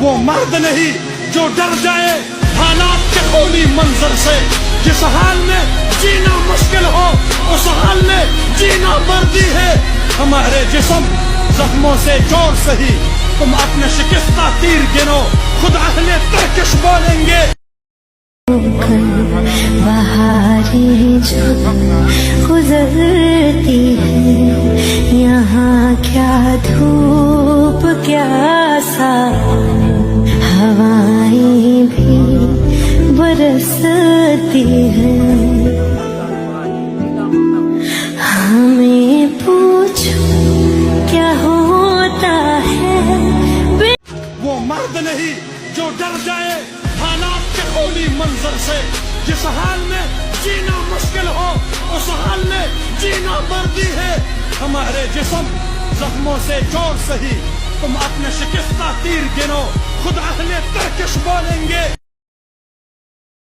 وہ مرد نہیں جو ڈر جائے حالات کے خونی منظر سے. جس حال میں جینا مشکل ہو اس حال میں جینا مردی ہے. ہمارے جسم زخموں سے جوڑ سہی تم اپنے شکستہ تیر گنو خود اہل ترکش بولیں گے. بہاریں جو گزرتی ہے یہاں کیا دھوپ کیا سایہ ہوائیں بھی برستی ہیں. ہمیں پوچھو کیا ہوتا ہے. وہ مرد نہیں جو ڈر جائے حالات کے خونی منظر سے. جس حال میں جینا مشکل ہو اس حال میں جینا مردی ہے. ہمارے جسم زخموں سے جوڑ سہی تم اپنے شکستہ تیر گنو خود اہل ترکش بولیں گے.